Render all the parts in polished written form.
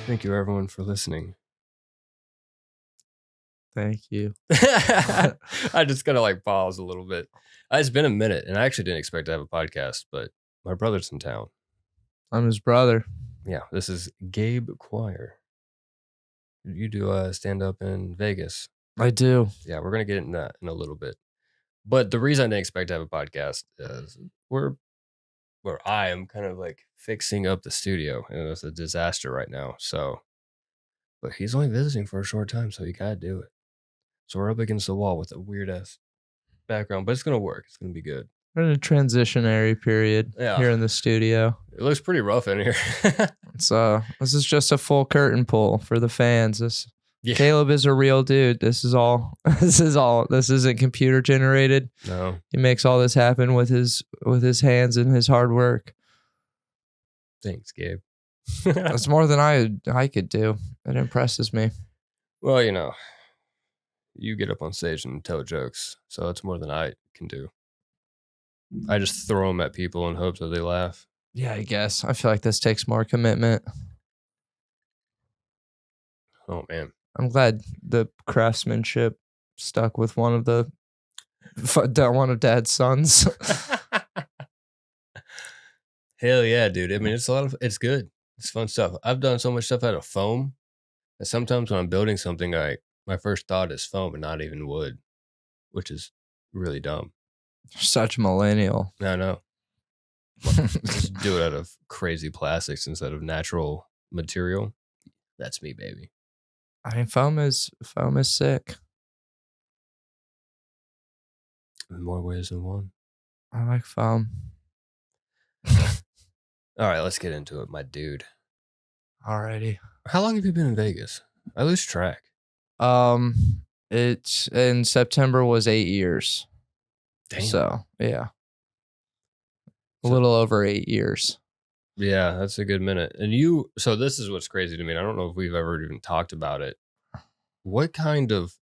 Thank you, everyone, for listening. Thank you. I just gotta like pause a little bit. It's been a minute, and I actually didn't expect to have a podcast, but my brother's in town. I'm his brother. Yeah, this is Gabe Quire. You do stand up in Vegas. I do. Yeah, we're gonna get into that in a little bit. But the reason I didn't expect to have a podcast is where I am kind of like fixing up the studio, and it's a disaster right now. So, but he's only visiting for a short time, so you gotta do it. So we're up against the wall with a weird ass background, but it's gonna work. It's gonna be good. We're in a transitionary period here in the studio. It looks pretty rough in here. This is just a full curtain pull for the fans. Caleb is a real dude. This isn't computer generated. No. He makes all this happen with his hands and his hard work. Thanks, Gabe. That's more than I could do. It impresses me. Well, you know, you get up on stage and tell jokes, so it's more than I can do. I just throw them at people in hopes that they laugh. Yeah, I guess. I feel like this takes more commitment. Oh, man. I'm glad the craftsmanship stuck with one of Dad's sons. Hell yeah, dude. I mean, it's good. It's fun stuff. I've done so much stuff out of foam that sometimes when I'm building something, my first thought is foam and not even wood, which is really dumb. Such a millennial. I know. Just do it out of crazy plastics instead of natural material. That's me, baby. I mean, foam is sick. In more ways than one. I like foam. All right, let's get into it, my dude. Alrighty. How long have you been in Vegas? I lose track. It's in September was 8 years. Damn. So yeah, a little over 8 years. Yeah, that's a good minute. And so this is what's crazy to me. I don't know if we've ever even talked about it. What kind of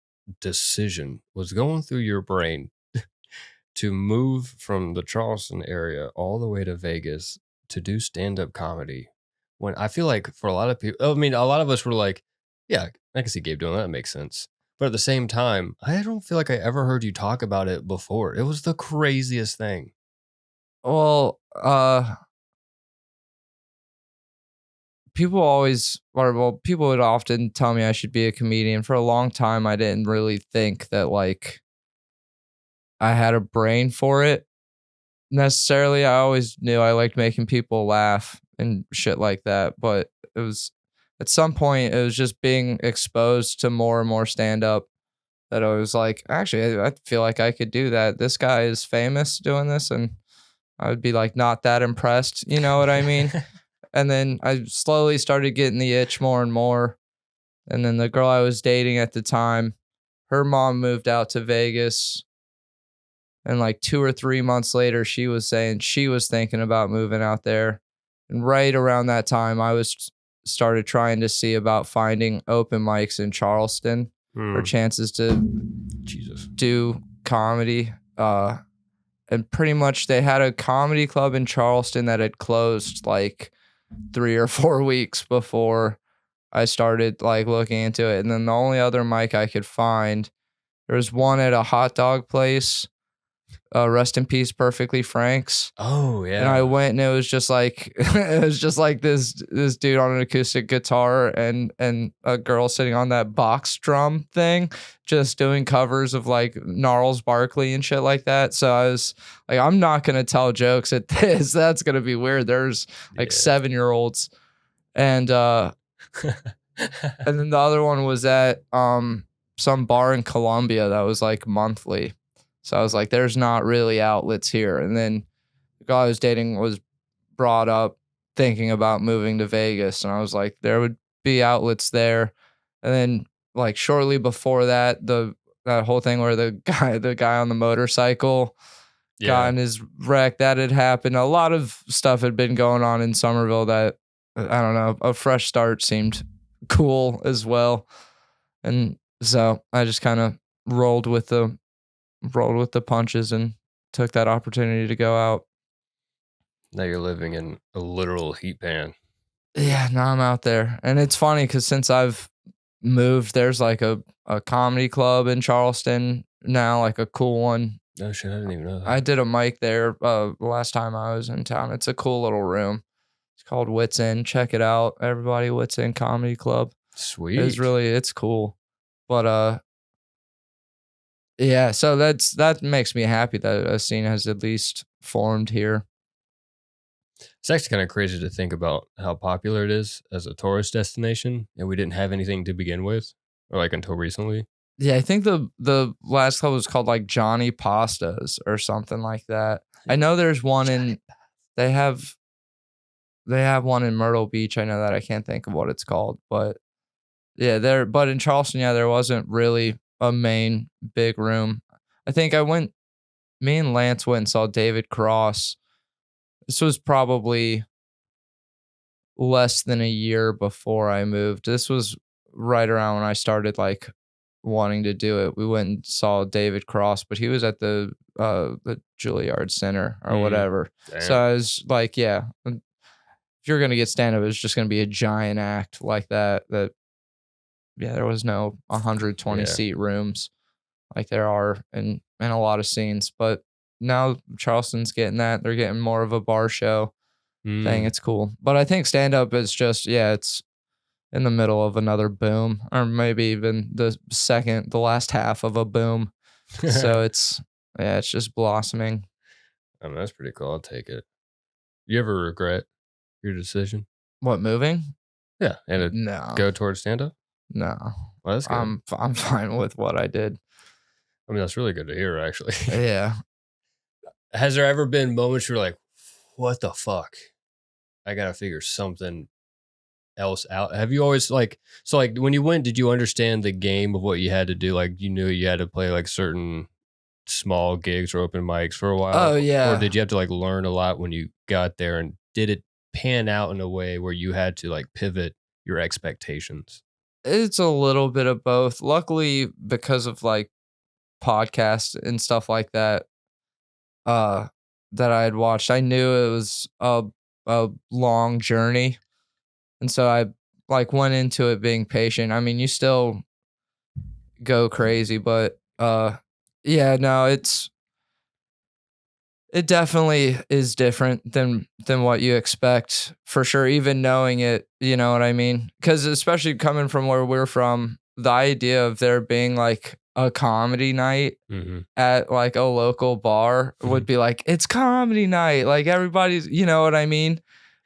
decision was going through your brain to move from the Charleston area all the way to Vegas to do stand-up comedy? When I feel like for a lot of people, I mean, a lot of us were like, yeah, I can see Gabe doing that. That makes sense. But at the same time, I don't feel like I ever heard you talk about it before. It was the craziest thing. Well, people would often tell me I should be a comedian. For a long time, I didn't really think that like I had a brain for it necessarily. I always knew I liked making people laugh and shit like that. But it was at some point, it was just being exposed to more and more stand up that I was like, actually, I feel like I could do that. This guy is famous doing this, and I would be like not that impressed. You know what I mean? And then I slowly started getting the itch more and more. And then the girl I was dating at the time, her mom moved out to Vegas. And like 2 or 3 months later, she was saying she was thinking about moving out there. And right around that time, I started trying to see about finding open mics in Charleston for chances to do comedy. And pretty much they had a comedy club in Charleston that had closed like 3 or 4 weeks before I started like looking into it. And then the only other mic I could find, there was one at a hot dog place. Rest in peace, Perfectly Frank's. Oh yeah. And I went, and it was just like this dude on an acoustic guitar and a girl sitting on that box drum thing, just doing covers of like Gnarls Barkley and shit like that. So I was like, I'm not gonna tell jokes at this. That's gonna be weird. There's like 7-year-olds, and and then the other one was at some bar in Columbia that was like monthly. So I was like, there's not really outlets here. And then the guy I was dating was brought up thinking about moving to Vegas. And I was like, there would be outlets there. And then like shortly before that, that whole thing where the guy on the motorcycle got in his wreck, that had happened. A lot of stuff had been going on in Somerville that, I don't know, a fresh start seemed cool as well. And so I just kind of rolled with the punches and took that opportunity to go out. Now you're living in a literal heat pan. Yeah, now I'm out there. And it's funny because since I've moved, there's like a comedy club in Charleston now, like a cool one. Oh shit, I didn't even know I that. did a mic there the last time I was in town. It's a cool little room. It's called Wits In. Check it out, everybody. Wits In Comedy Club. Sweet. It's cool. But yeah, so that makes me happy that a scene has at least formed here. It's actually kind of crazy to think about how popular it is as a tourist destination, and we didn't have anything to begin with, or like until recently. Yeah, I think the last club was called like Johnny Pastas or something like that. I know there's one in they have they have one in Myrtle Beach. I know that. I can't think of what it's called, but yeah, but in Charleston, yeah, there wasn't really a main big room. I think me and Lance went and saw David Cross. This was probably less than a year before I moved. This was right around when I started like wanting to do it. We went and saw David Cross, but he was at the Juilliard Center or Mm, whatever. So damn. I was like, yeah, if you're gonna get stand up, it's just gonna be a giant act like that. Yeah, there was no 120 Yeah. seat rooms like there are in a lot of scenes. But now Charleston's getting that. They're getting more of a bar show thing. Mm. It's cool. But I think stand up is just, yeah, it's in the middle of another boom, or maybe even the last half of a boom. So yeah, it's just blossoming. I mean, that's pretty cool. I'll take it. You ever regret your decision? What, moving? Yeah, and to No, go towards stand up. no. Well, that's good. I'm fine with what I did. I mean, that's really good to hear, actually. Yeah. Has there ever been moments where you're like, what the fuck? I gotta figure something else out. Have you always like so like when you went, did you understand the game of what you had to do? Like you knew you had to play like certain small gigs or open mics for a Oh while, or yeah. did you have to like learn a lot when you got there? And did it pan out in a way where you had to like pivot your expectations? It's a little bit of both. Luckily, because of like podcasts and stuff like that, uh, that I had watched, I knew it was a long journey. And so I like went into it being patient. I mean, you still go crazy, but yeah, no, it definitely is different than what you expect for sure, even knowing it, you know what I mean? Cuz especially coming from where we're from, the idea of there being like a comedy night Mm-hmm. at like a local bar would be like, it's comedy night. Like everybody's, you know what I mean?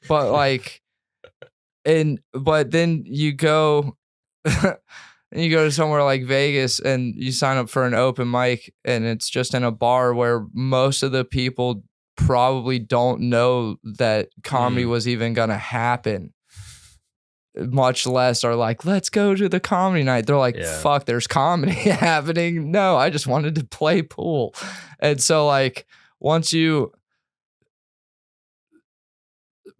But like but then you go you go to somewhere like Vegas and you sign up for an open mic and it's just in a bar where most of the people probably don't know that comedy Mm, was even gonna happen. Much less are like, let's go to the comedy night. They're like, yeah. fuck, there's comedy happening. No, I just wanted to play pool. And so like once you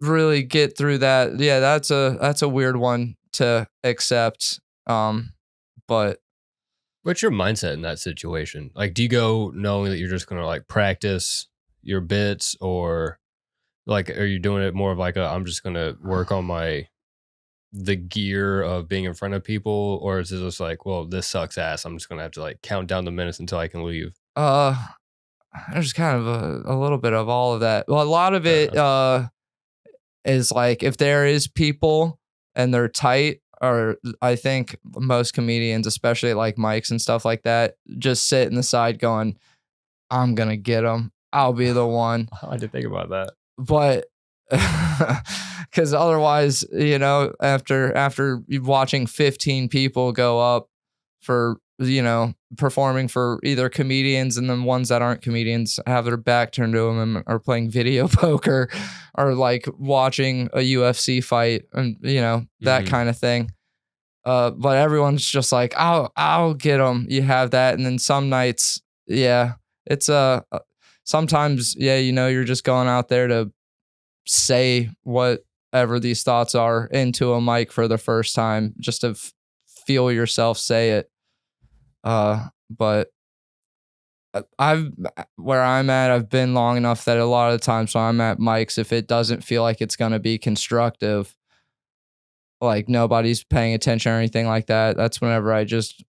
really get through that, yeah, that's a weird one to accept. But What's your mindset in that situation? Like, do you go knowing that you're just gonna like practice your bits, or like are you doing it more of like a I'm just gonna work on the gear of being in front of people, or is it just like, well, this sucks ass. I'm just gonna have to like count down the minutes until I can leave. uh there's kind of a little bit of all of that. Well, a lot of Fair it enough. is like if there is people and they're tight, or I think most comedians, especially at like mics and stuff like that, just sit in the side going, I'm gonna get them. I'll be the one. I didn't think about that. But because otherwise, you know, after watching 15 people go up for, you know, performing for either comedians and then ones that aren't comedians have their back turned to them and are playing video poker or like watching a UFC fight and, you know, that Mm-hmm. kind of thing. But everyone's just like, I'll get them. You have that. And then some nights, yeah, it's sometimes, yeah, you know, you're just going out there to say whatever these thoughts are into a mic for the first time, just to feel yourself say it. But I've where I'm at, I've been long enough that a lot of the times when I'm at mics, if it doesn't feel like it's gonna be constructive, like nobody's paying attention or anything like that, that's whenever I just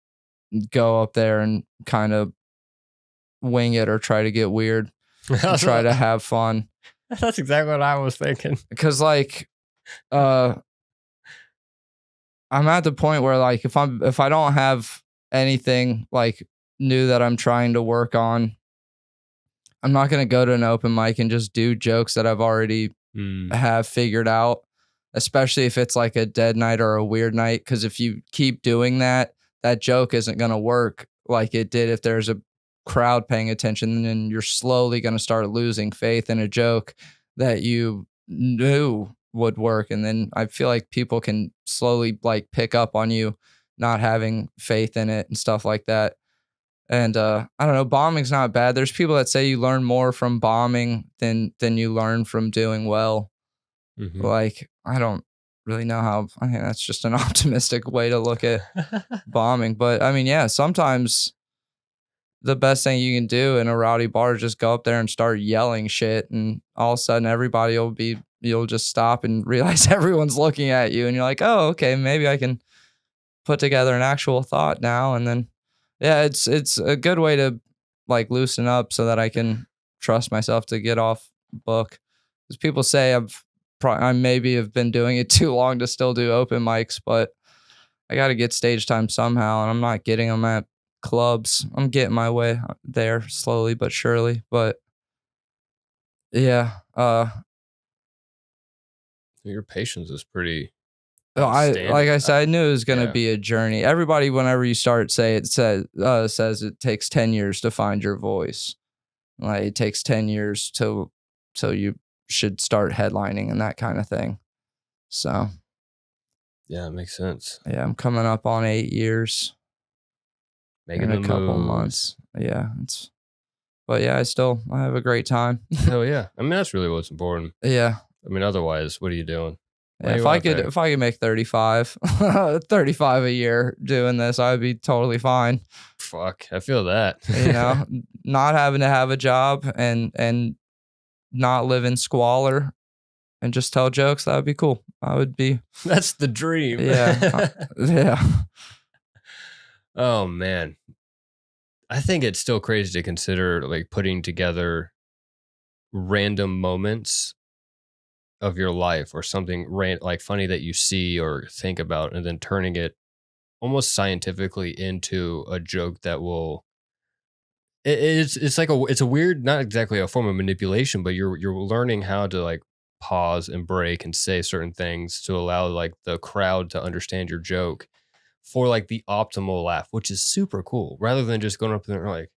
go up there and kind of wing it or try to get weird and try to have fun. That's exactly what I was thinking. Because like I'm at the point where like if I don't have anything like new that I'm trying to work on, I'm not going to go to an open mic and just do jokes that I've already have figured out, especially if it's like a dead night or a weird night. Because if you keep doing that, that joke isn't going to work like it did if there's a crowd paying attention, and you're slowly going to start losing faith in a joke that you knew would work. And then I feel like people can slowly like pick up on you not having faith in it and stuff like that. And I don't know, bombing's not bad. There's people that say you learn more from bombing than you learn from doing well. Mm-hmm. Like, I don't really know how. I think that's just an optimistic way to look at bombing. But I mean, yeah, sometimes the best thing you can do in a rowdy bar is just go up there and start yelling shit, and all of a sudden you'll just stop and realize everyone's looking at you, and you're like, oh, okay, maybe I can put together an actual thought now. And then yeah, it's a good way to like loosen up so that I can trust myself to get off book. Because people say I maybe have been doing it too long to still do open mics, but I got to get stage time somehow, and I'm not getting them at clubs. I'm getting my way there slowly but surely. But yeah, your patience is pretty. like I said, I knew it was going to be a journey. Everybody, whenever you start, says it takes 10 years to find your voice. Like it takes 10 years so you should start headlining and that kind of thing. So yeah, it makes sense. Yeah, I'm coming up on 8 years. Making in a couple months. Yeah, but yeah, I have a great time. Hell yeah. I mean, that's really what's important. Yeah. I mean, otherwise, what are you doing? Yeah, if I could make 35 a year doing this, I'd be totally fine. Fuck, I feel that. You know, not having to have a job and not live in squalor and just tell jokes, that would be cool. I would be. That's the dream. Yeah. Yeah. Oh man. I think it's still crazy to consider like putting together random moments of your life or something like funny that you see or think about, and then turning it almost scientifically into a joke that will. It's like it's a weird, not exactly a form of manipulation, but you're learning how to like pause and break and say certain things to allow like the crowd to understand your joke for like the optimal laugh, which is super cool. Rather than just going up there and like,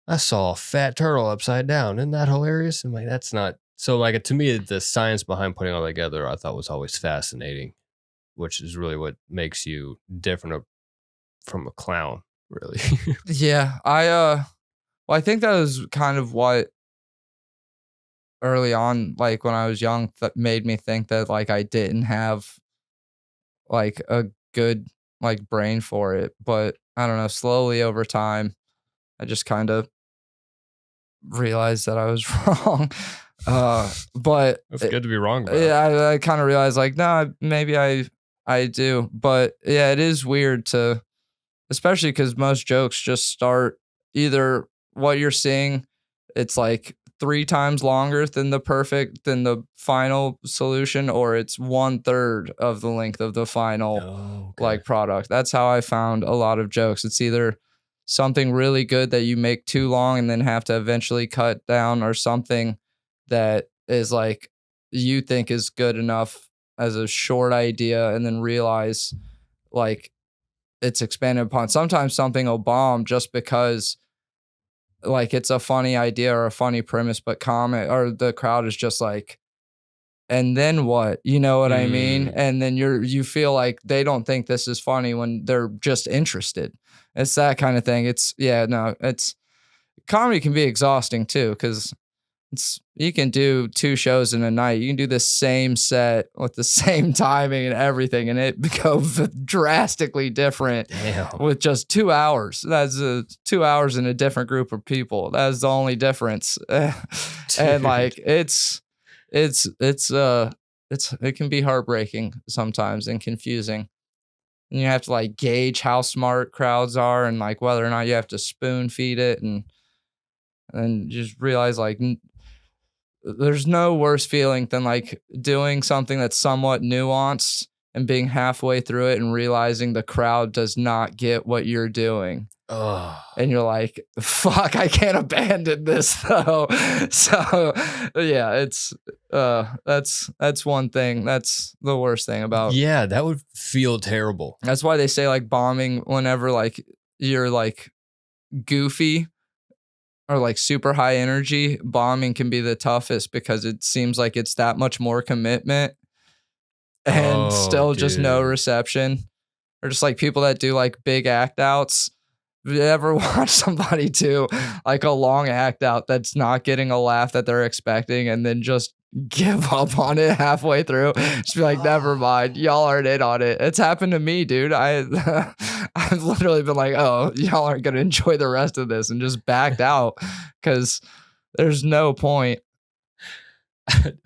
I saw a fat turtle upside down. Isn't that hilarious? I'm like, that's not. So like to me, the science behind putting all together, I thought was always fascinating, which is really what makes you different from a clown, really. Yeah, well, I think that was kind of what early on, like when I was young, that made me think that like I didn't have like a good like brain for it. But I don't know, slowly over time, I just kind of realized that I was wrong. But it's good to be wrong about. Yeah, I kind of realized like, nah, maybe I do. But yeah, it is weird to, especially because most jokes just start either what you're seeing, it's like 3 times longer than the final solution, or it's 1/3 of the length of the final like product. That's how I found a lot of jokes. It's either something really good that you make too long and then have to eventually cut down, or something that is like you think is good enough as a short idea and then realize like it's expanded upon. Sometimes something will bomb just because like it's a funny idea or a funny premise, but the crowd is just like, and then what? You know what I mean? And then you feel like they don't think this is funny when they're just interested. It's that kind of thing. It's comedy can be exhausting too, because you can do 2 shows in a night. You can do the same set with the same timing and everything, and it becomes drastically different. Damn. With just 2 hours. That's 2 hours in a different group of people. That's the only difference. And like it's it can be heartbreaking sometimes and confusing. And you have to like gauge how smart crowds are and like whether or not you have to spoon feed it and just realize like there's no worse feeling than like doing something that's somewhat nuanced and being halfway through it and realizing the crowd does not get what you're doing. Oh, And you're like, fuck, I can't abandon this though. So yeah, it's that's one thing. That's the worst thing about. yeah, that would feel terrible. That's why they say like bombing whenever like you're like goofy or like super high energy, bombing can be the toughest because it seems like it's that much more commitment and Oh, still just no dude. reception. Or just like people that do like big act outs. Have you ever watch somebody do like a long act out that's not getting a laugh that they're expecting and then just give up on it halfway through? Just be like, never mind, y'all aren't in on it. It's happened to me, dude. I've literally been like, oh, y'all aren't gonna enjoy the rest of this and just backed out because there's no point.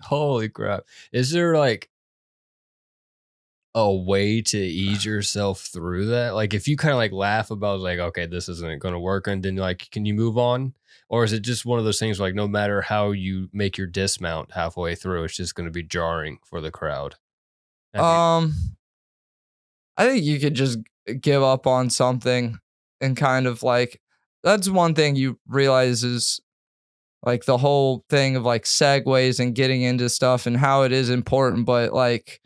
Holy crap. Is there like a way to ease yourself through that? Like if you kind of like laugh about like, okay, this isn't going to work, and then like, can you move on? Or is it just one of those things where, like no matter how you make your dismount halfway through, it's just going to be jarring for the crowd? Have you? Um, I think you could just give up on something and kind of like that's one thing you realize is like the whole thing of like segues and getting into stuff and how it is important, but like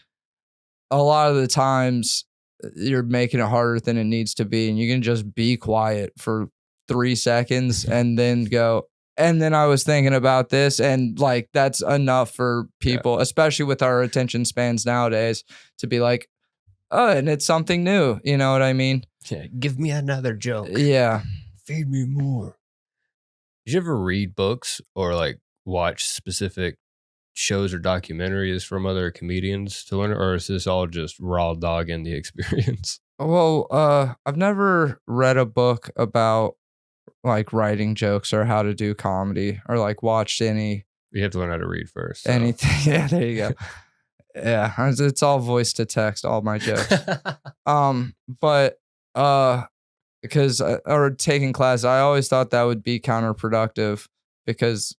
a lot of the times you're making it harder than it needs to be, and you can just be quiet for 3 seconds and then go. And then I was thinking about this, and like that's enough for Yeah. people, especially with our attention spans nowadays, to be like, oh, and it's something new. You know what I mean? Yeah. Give me another joke. Yeah. Feed me more. Did you ever read books or like watch specific shows or documentaries from other comedians to learn, or is this all just raw dog in the experience? Well, I've never read a book about like writing jokes or how to do comedy or like watched You have to learn how to read first. So. anything. Yeah, there you go. Yeah, it's all voice to text, all my jokes. But because or taking class, I always thought that would be counterproductive because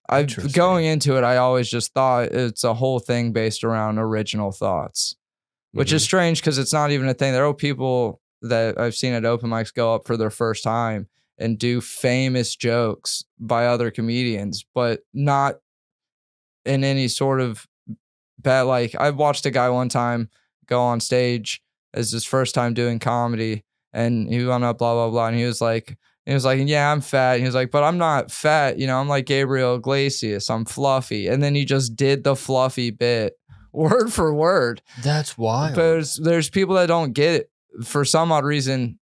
I going Interesting. into it, I always just thought it's a whole thing based around original thoughts, which is Mhm. strange because it's not even a thing. There are people that I've seen at open mics go up for their first time and do famous jokes by other comedians, but not in any sort of bad. Like I watched a guy one time go on stage as his first time doing comedy, and he went up blah blah blah, and he was like, yeah, I'm fat. He was like, but I'm not fat. You know, I'm like Gabriel Iglesias. I'm fluffy. And then he just did the fluffy bit word for word. That's But wild. there's people that don't get it for some odd reason.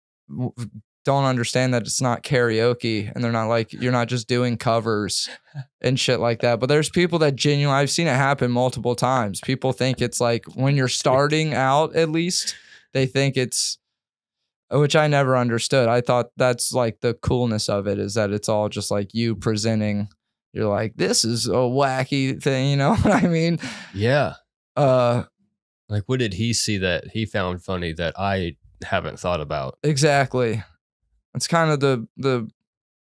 Don't understand that it's not karaoke, and they're not like you're not just doing covers and shit like that. But there's people that genuinely, I've seen it happen multiple times. People think it's like when you're starting out, at least they think it's, which I never understood. I thought that's like the coolness of it is that it's all just like you presenting. You're like, this is a wacky thing, you know what I mean? Yeah. Uh, Like, what did he see that he found funny that I haven't thought about? exactly. It's kind of the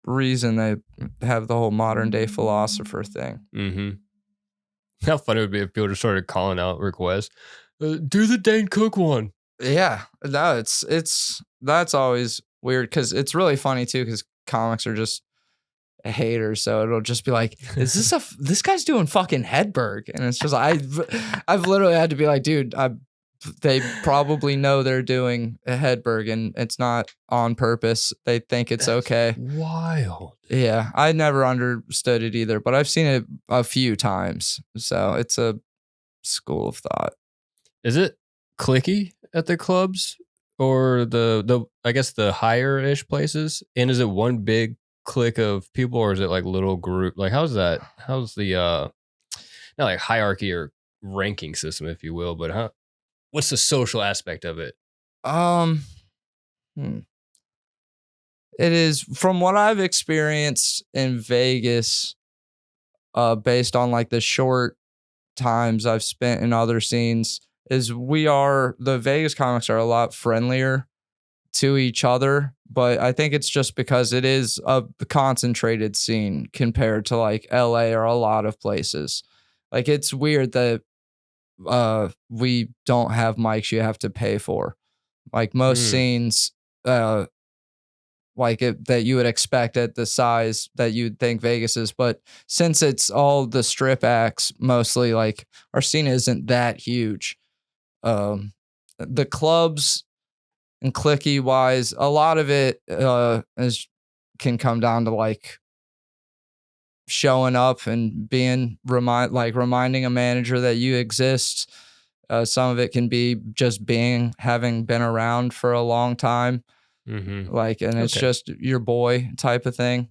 reason they have the whole modern day philosopher thing. Mm-hmm. How funny it would be if people just started calling out requests. Do the Dane Cook one. Yeah, no, it's that's always weird because it's really funny too because comics are just haters, so it'll just be like, is this this guy's doing fucking Hedberg, and it's just I've literally had to be like, dude, they probably know they're doing a Hedberg and it's not on purpose. They think it's okay. Wild. Yeah, I never understood it either, but I've seen it a few times, so it's a school of thought. Is it clicky at the clubs or the I guess the higher ish places? And is it one big clique of people or is it like little group? Like how's that? How's the not like hierarchy or ranking system, if you will, but what's the social aspect of it? Um, hmm. It is from what I've experienced in Vegas, based on like the short times I've spent in other scenes is the Vegas comics are a lot friendlier to each other, but I think it's just because it is a concentrated scene compared to like LA or a lot of places. Like it's weird that we don't have mics you have to pay for. Like most Mm, scenes that you would expect at the size that you'd think Vegas is, but since it's all the strip acts mostly, like our scene isn't that huge. The clubs and clicky wise, a lot of it can come down to like showing up and being reminding a manager that you exist. Some of it can be just having been around for a long time, mm-hmm. and it's Okay. just your boy type of thing.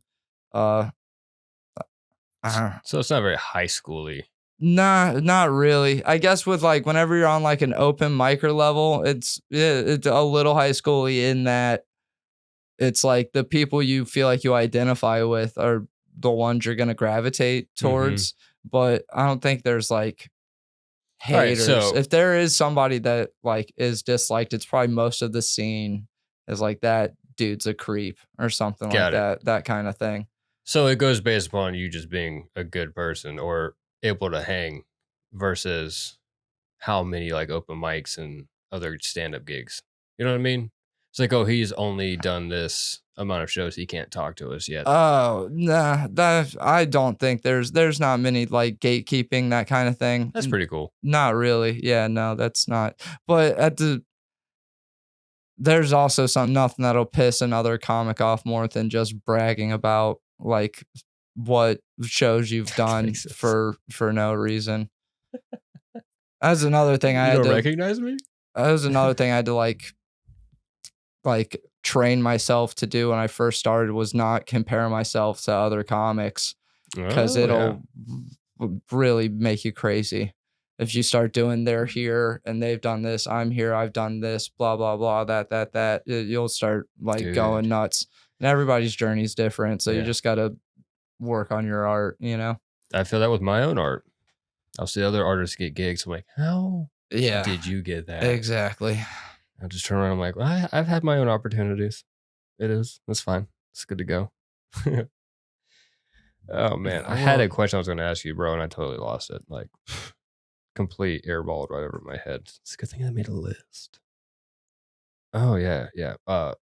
Uh, So it's not very high schooly. Nah, not really. I guess with like whenever you're on like an open micro level, it's a little high schooly in that it's like the people you feel like you identify with are the ones you're gonna gravitate Mm-hmm. towards. But I don't think there's like All right, haters. so If there is somebody that like is disliked, it's probably most of the scene is like that dude's a creep or something like got it. that kind of thing. So it goes based upon you just being a good person or able to hang versus how many like open mics and other stand-up gigs. You know what I mean? It's like, oh, he's only done this amount of shows. He can't talk to us yet. Oh, nah, I don't think there's not many like gatekeeping, that kind of thing. That's pretty cool. Not really. Yeah, no, that's not. But there's also nothing that'll piss another comic off more than just bragging about like what shows you've That done makes sense. for no reason. That's another thing I You had don't to. recognize me? That was another thing I had to like train myself to do when I first started, was not compare myself to other comics, because Oh yeah. it'll really make you crazy if you start doing they're here and they've done this, I'm here, I've done this, blah blah blah, that you'll start like going Dude. nuts. And everybody's journey is different, so you Yeah. just got to work on your art, you know. I feel that with my own art. I'll see other artists get gigs. I'm like, how Yeah, did you get that? exactly. I just turn around. I'm like, well, I've had my own opportunities. It is. That's fine. It's good to go. Oh man, I had a Well, question I was going to ask you, bro, and I totally lost it. Like, complete airballed right over my head. It's a good thing I made a list. Oh yeah, yeah.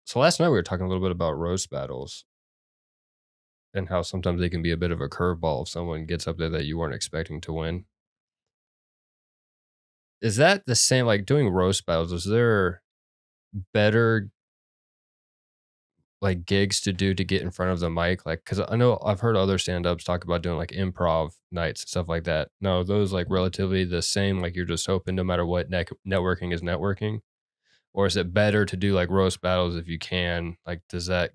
So last night we were talking a little bit about roast battles and how sometimes they can be a bit of a curveball if someone gets up there that you weren't expecting to win. Is that the same? Like doing roast battles? Is there better like gigs to do to get in front of the mic? Like, because I know I've heard other stand-ups talk about doing like improv nights and stuff like that. No, those like relatively the same. Like you're just hoping no matter what, networking is networking. Or is it better to do like roast battles if you can? Like, does that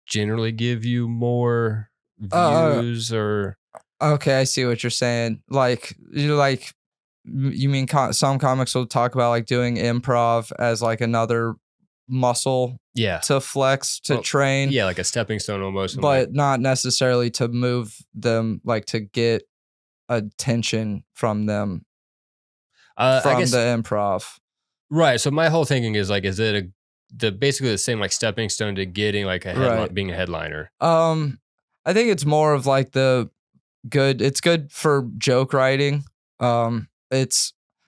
generally give you more uh, views or? okay, I see what you're saying. You mean some comics will talk about like doing improv as like another muscle Yeah. to flex, to Well, train, yeah, like a stepping stone almost. And like, but not necessarily to move them, like to get attention from them I from the guess improv. right. So my whole thinking is like, is it basically the same like stepping stone to getting like a Right. headline, being a headliner? I think it's more of like it's good for joke writing.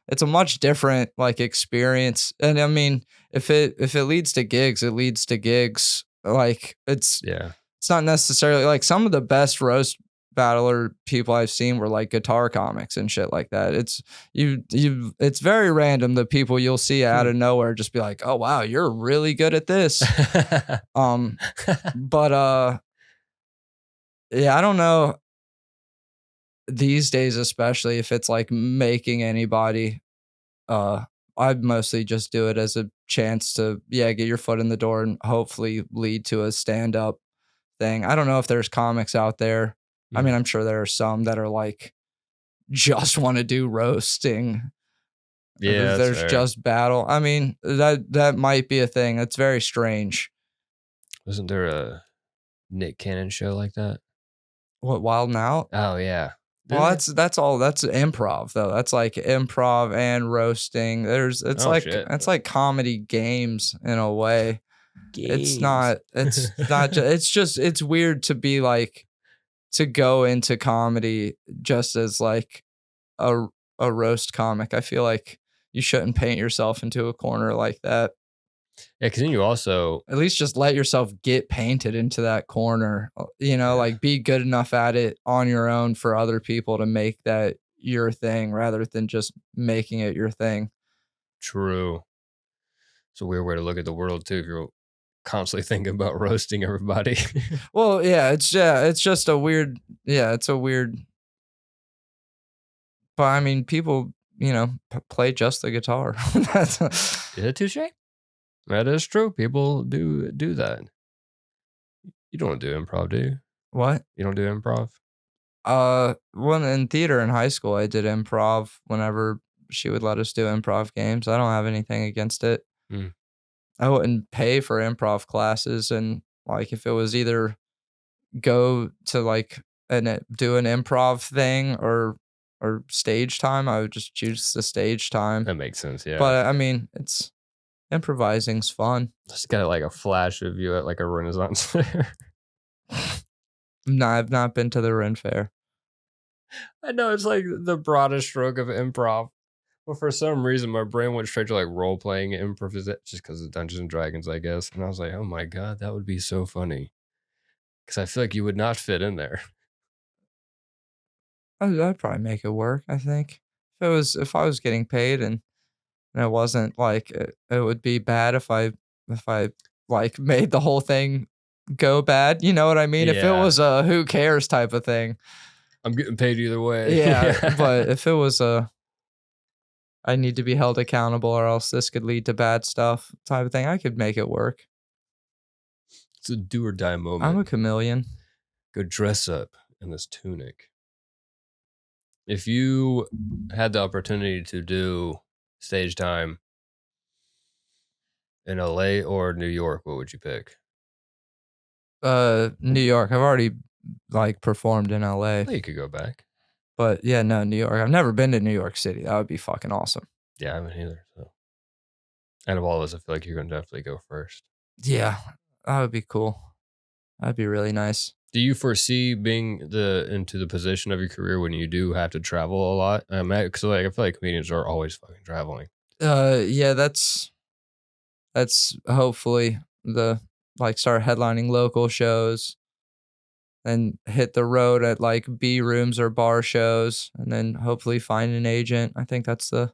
It's a much different like experience. And I mean, if it leads to gigs, it leads to gigs. Like Yeah. it's not necessarily like some of the best roast battler people I've seen were like guitar comics and shit like that. It's very random the people you'll see out Hmm. of nowhere just be like, "Oh wow, you're really good at this." Um but yeah, I don't know these days, especially if it's like making anybody. uh I'd mostly just do it as a chance to, yeah, get your foot in the door and hopefully lead to a stand up thing. I don't know if there's comics out there. I mean, Mm. I'm sure there are some that are like just want to do roasting. Yeah, that's There's fair. just battle. I mean, that might be a thing. It's very strange. Wasn't there a Nick Cannon show like that? What, Wild 'N Out? Oh yeah. Do Well, they? that's all. That's improv though. That's like improv and roasting. It's Oh like shit. comedy games in a way. It's Games. not. It's not. It's just. It's weird to be like to go into comedy just as like a a roast comic. I feel like you shouldn't paint yourself into a corner like that. Yeah, because then you also At least just let yourself get painted into that corner. yeah, Like be good enough at it on your own for other people to make that your thing rather than just making it your thing. true. It's a weird way to look at the world too if you're constantly thinking about roasting everybody. Well, it's just a weird, it's a weird, but I mean, people, play just the guitar. That's Is it touche? That is true. People do that. You don't do improv, do you? what? You don't do improv? When in theater in high school, I did improv whenever she would let us do improv games. I don't have anything against it. Hmm. I wouldn't pay for improv classes, and like if it was either go to like do an improv thing or stage time, I would just choose the stage time. That makes sense. Yeah. But I mean, it's improvising's fun. Just got like a flash of you at like a Renaissance fair. No, I've not been to the Ren Fair. I know it's like the broadest stroke of improv. But for some reason, my brain went straight to like role playing improv just because of Dungeons and Dragons, I guess. And I was like, oh my God, that would be so funny. Because I feel like you would not fit in there. I'd probably make it work. I think if I was getting paid and it wasn't like it would be bad if I like made the whole thing go bad. You know what I mean? If it Yeah. was a who cares type of thing. I'm getting paid either way. Yeah, but if it was a I need to be held accountable or else this could lead to bad stuff type of thing, I could make it work. It's a do or die I'm moment. a chameleon. Go dress up in this tunic. If you had the opportunity to do stage time in LA or New York, what would you pick? New York. I've already like performed in LA. Well, you could go back. But yeah, no, New York. I've never been to New York City. That would be fucking awesome. Yeah, I haven't either. So, out of all of us, I feel like you're going to definitely go first. Yeah, that would be cool. That'd be really nice. Do you foresee being into the position of your career when you do have to travel a lot? Because like I feel like comedians are always fucking traveling. Yeah, that's hopefully the like start headlining local shows and hit the road at like B rooms or bar shows and then hopefully find an agent. I think that's the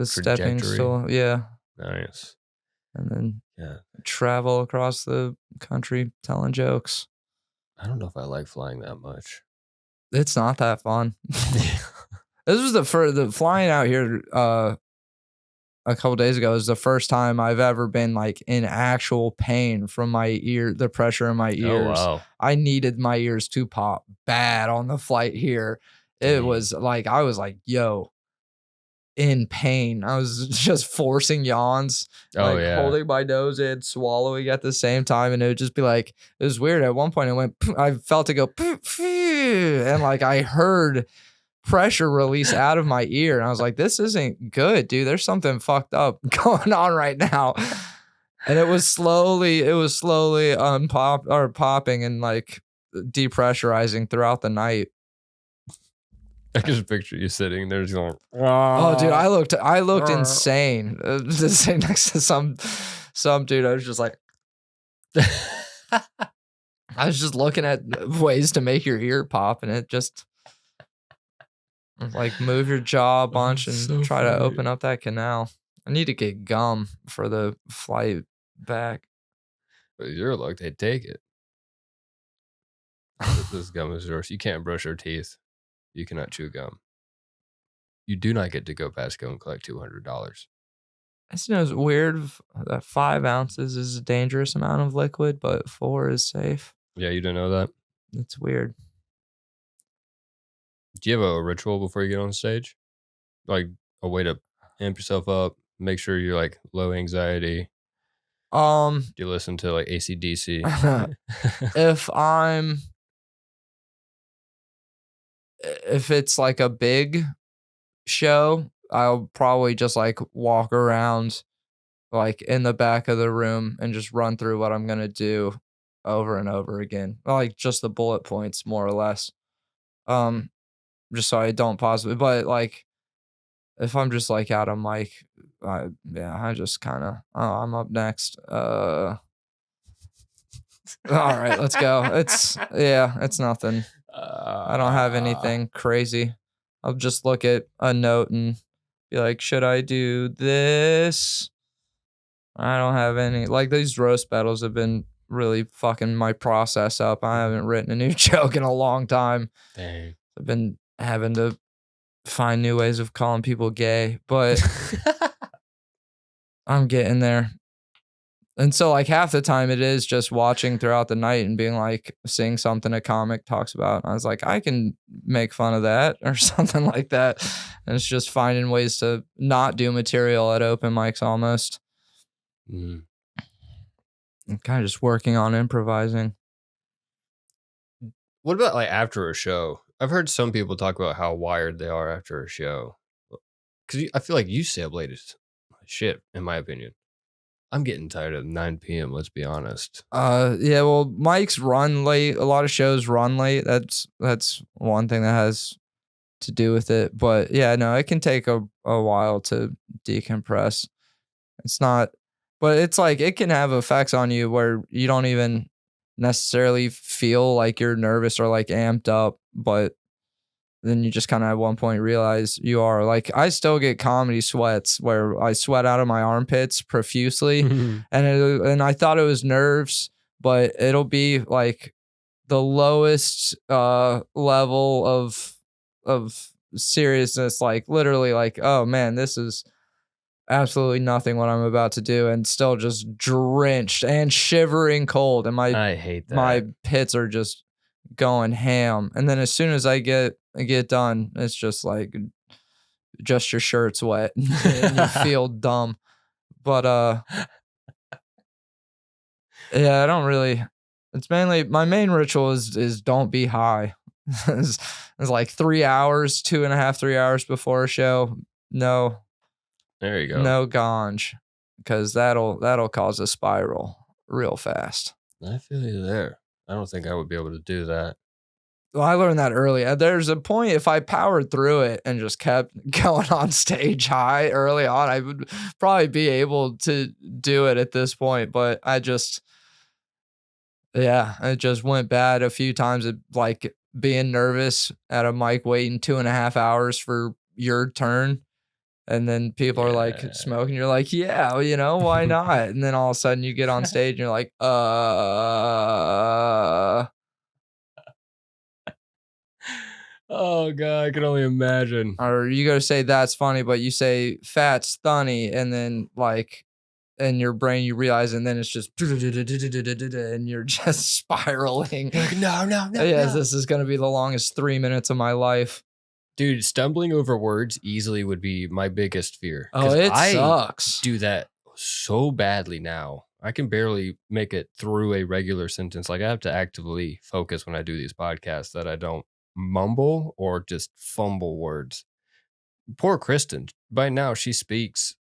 stepping Trajectory. stone. Yeah. Nice. And then Yeah. travel across the country telling jokes. I don't know if I like flying that much. It's not that fun. This was the flying out here a couple days ago is the first time I've ever been like in actual pain from my ear, the pressure in my ears. Oh wow. I needed my ears to pop bad on the flight here. It Dang. was like I was like, yo, in pain. I was just forcing yawns, Oh like yeah. holding my nose in, swallowing at the same time, and it would just be like it was weird. At one point, it went. I felt it go, and like I heard pressure release out of my ear, and I was like, "This isn't good, dude. There's something fucked up going on right now." And it was slowly popping and like depressurizing throughout the night. I can just picture you sitting there just going, Oh, dude, I looked insane. Just sitting next to some dude. I was just like, I was just looking at ways to make your ear pop, and it just like move your jaw a bunch and so try to funny. open up that canal. I need to get gum for the flight back. With your luck, they take it. This gum is yours. You can't brush your teeth. You cannot chew gum. You do not get to go past go and collect $200. It's weird that 5 ounces is a dangerous amount of liquid, but 4 is safe. Yeah, you didn't know that? It's weird. Do you have a ritual before you get on stage? Like a way to amp yourself up, make sure you're like low anxiety. Do you listen to like AC/DC? If I'm if it's like a big show, I'll probably just like walk around like in the back of the room and just run through what I'm gonna do over and over again. Like just the bullet points more or less. Um, just so I don't pause it. But like if I'm just like out of mic, I just kind of I'm up next. All right, let's go. It's nothing. I don't have anything crazy. I'll just look at a note and be like, should I do this? I don't have any. Like these roast battles have been really fucking my process up. I haven't written a new joke in a long time. Dang. I've been having to find new ways of calling people gay, but I'm getting there. And so like half the time it is just watching throughout the night and being like seeing something a comic talks about. I was like, I can make fun of that or something like that. And it's just finding ways to not do material at open mics almost. Mm. I'm kind of just working on improvising. What about like after a show? I've heard some people talk about how wired they are after a show. Because I feel like you stay up late as shit, in my opinion. I'm getting tired of 9 p.m. Let's be honest. Yeah, well, mics run late. A lot of shows run late. That's one thing that has to do with it. But yeah, no, it can take a while to decompress. It's not, but it's like it can have effects on you where you don't even necessarily feel like you're nervous or like amped up, but then you just kind of at one point realize you are. Like I still get comedy sweats where I sweat out of my armpits profusely, and I thought it was nerves, but it'll be like the lowest level of seriousness, like literally like, oh man, this is absolutely nothing what I'm about to do, and still just drenched and shivering cold, and I hate that. my pits are just going ham. And then as soon as I get done, it's just like just your shirt's wet and you feel dumb. But yeah, I don't really. It's mainly my main ritual is don't be high. it's, it's like 3 hours, 2.5, 3 hours before a show. No, there you go. no ganj, because that'll cause a spiral real fast. I feel you there. I don't think I would be able to do that. Well, I learned that early. There's a point if I powered through it and just kept going on stage high early on, I would probably be able to do it at this point. But it just went bad a few times. Like being nervous at a mic, waiting 2.5 hours for your turn. And then people are like smoking. You're like, yeah, well, why not? And then all of a sudden you get on stage and you're like, Oh god, I can only imagine. or you go to say that's funny, but you say fat's funny, and then like in your brain you realize, and then it's just and you're just spiraling. Like, no. Yes, this is gonna be the longest 3 minutes of my life. Dude, stumbling over words easily would be my biggest fear. Oh, it sucks. I do that so badly now. I can barely make it through a regular sentence. Like I have to actively focus when I do these podcasts that I don't mumble or just fumble words. Poor Kristen. By now she speaks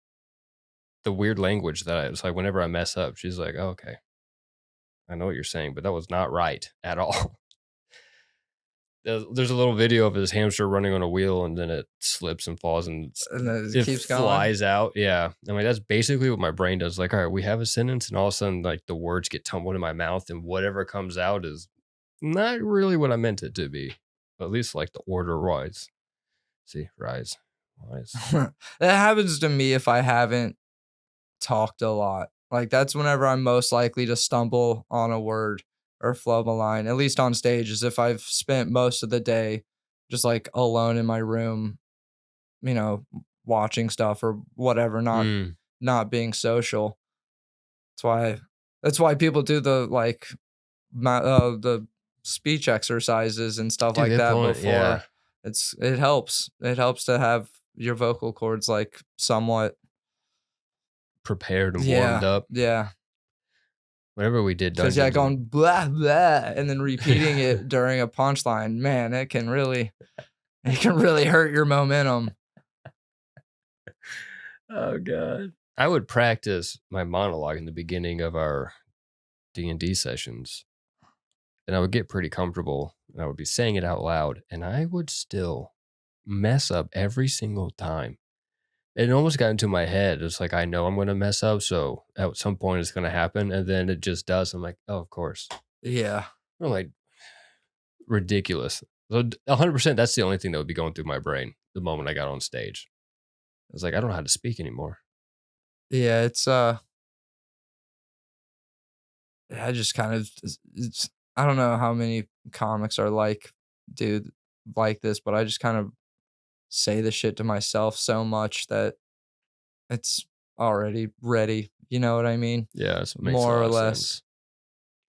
the weird language that it's like whenever I mess up, she's like, oh, okay, I know what you're saying, but that was not right at all. There's a little video of his hamster running on a wheel and then it slips and falls and it keeps flies going out. Yeah. I mean, that's basically what my brain does. Like, all right, we have a sentence and all of a sudden like the words get tumbled in my mouth and whatever comes out is not really what I meant it to be. At least like the order wise. See, rise. Wise. That happens to me if I haven't talked a lot. Like that's whenever I'm most likely to stumble on a word or flub a line, at least on stage, is if I've spent most of the day just like alone in my room, watching stuff or whatever, not being social. That's why people do the like the speech exercises and stuff like that before. Yeah. It helps to have your vocal cords like somewhat prepared and warmed up. Yeah. Whenever we did Dungeons. Because going blah, blah, and then repeating it during a punchline, man, it can really It can really hurt your momentum. Oh god. I would practice my monologue in the beginning of our D&D sessions, and I would get pretty comfortable, and I would be saying it out loud, and I would still mess up every single time. It almost got into my head. It's like I know I'm going to mess up, so at some point it's going to happen, and then it just does. I'm like, oh, of course. Yeah. I'm like, ridiculous. So 100%. That's the only thing that would be going through my brain the moment I got on stage. I was like, I don't know how to speak anymore. Yeah, it's I just kind of it's I don't know how many comics are like, dude, like this, but I just kind of say the shit to myself so much that it's already ready. You know what I mean? Yeah, it makes a More lot or of less. sense.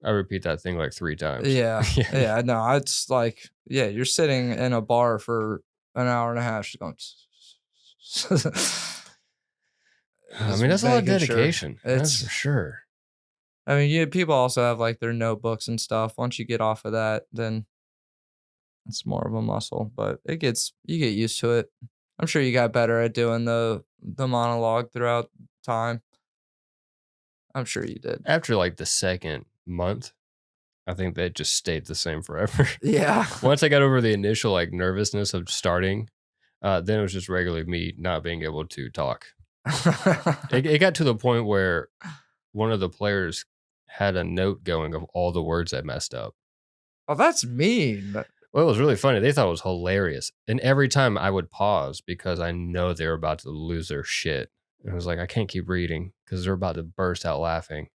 I repeat that thing like 3 times. Yeah. Yeah. No, it's like, yeah, you're sitting in a bar for an hour and a half, just going. I Just mean, that's a lot of making sure dedication. That's for it's. sure. I mean, yeah, people also have like their notebooks and stuff. Once you get off of that, then it's more of a muscle, but you get used to it. I'm sure you got better at doing the monologue throughout time. I'm sure you did. After like the second month, I think that just stayed the same forever. Yeah. Once I got over the initial like nervousness of starting, then it was just regularly me not being able to talk. It got to the point where one of the players had a note going of all the words I messed up. Oh, that's mean. Well, it was really funny. They thought it was hilarious. And every time I would pause because I know they're about to lose their shit. And I was like, I can't keep reading because they're about to burst out laughing.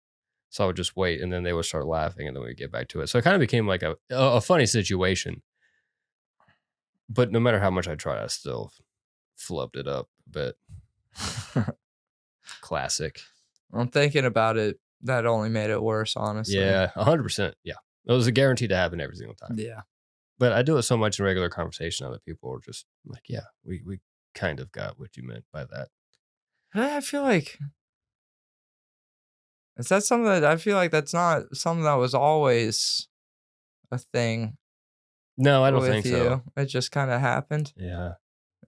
So I would just wait and then they would start laughing and then we'd get back to it. So it kind of became like a funny situation. But no matter how much I tried, I still flubbed it up a bit. Classic. I'm thinking about it. That only made it worse, honestly. Yeah, 100%. Yeah. It was a guarantee to happen every single time. Yeah. But I do it so much in regular conversation now that people are just like, yeah, we kind of got what you meant by that. I feel like is that something that I feel like that's not something that was always a thing No, I don't with think you. so. It just kind of happened. Yeah.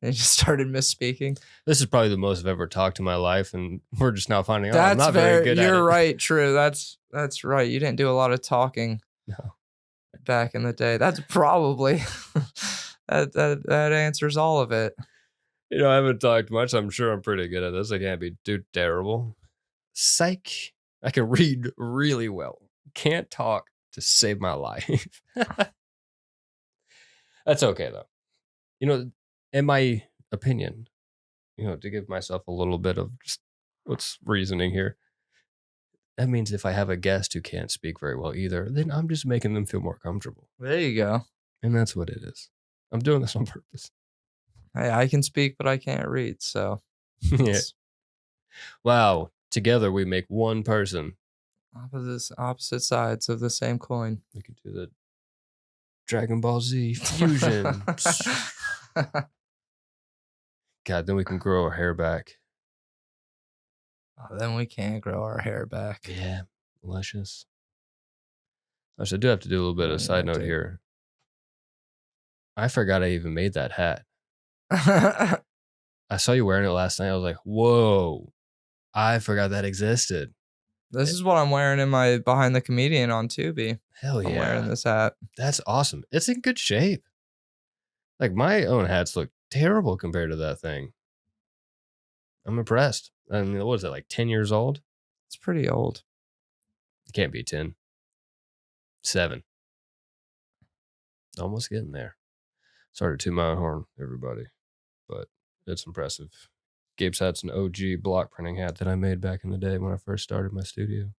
And you just started misspeaking. This is probably the most I've ever talked in my life, and we're just now finding out I'm That's not very good at it. You're right. True. That's right. You didn't do a lot of talking No. back in the day. That's probably that answers all of it. You know, I haven't talked much. I'm sure I'm pretty good at this. I can't be too terrible. Psych. I can read really well. Can't talk to save my life. That's okay though. You know, in my opinion, you know, to give myself a little bit of just what's reasoning here. That means if I have a guest who can't speak very well either, then I'm just making them feel more comfortable. There you go. And that's what it is. I'm doing this on purpose. Hey, I can speak, but I can't read. So, Yeah. Wow. Together we make one person. opposite sides of the same coin. We could do the Dragon Ball Z fusion. God, then we can grow our hair back. Oh, then we can't grow our hair back. Yeah, luscious. Actually, I do have to do a little bit of a side note here. I forgot I even made that hat. I saw you wearing it last night. I was like, whoa, I forgot that existed. This is what I'm wearing in my Behind the Comedian on Tubi. Hell yeah. I'm wearing this hat. That's awesome. It's in good shape. Like my own hats look terrible compared to that thing. I'm impressed. I mean, what is it, like 10 years old? It's pretty old. It can't be 10. 7. Almost getting there. Sorry to toot my own horn, everybody, but it's impressive. Gabe's hat's an OG block printing hat that I made back in the day when I first started my studio.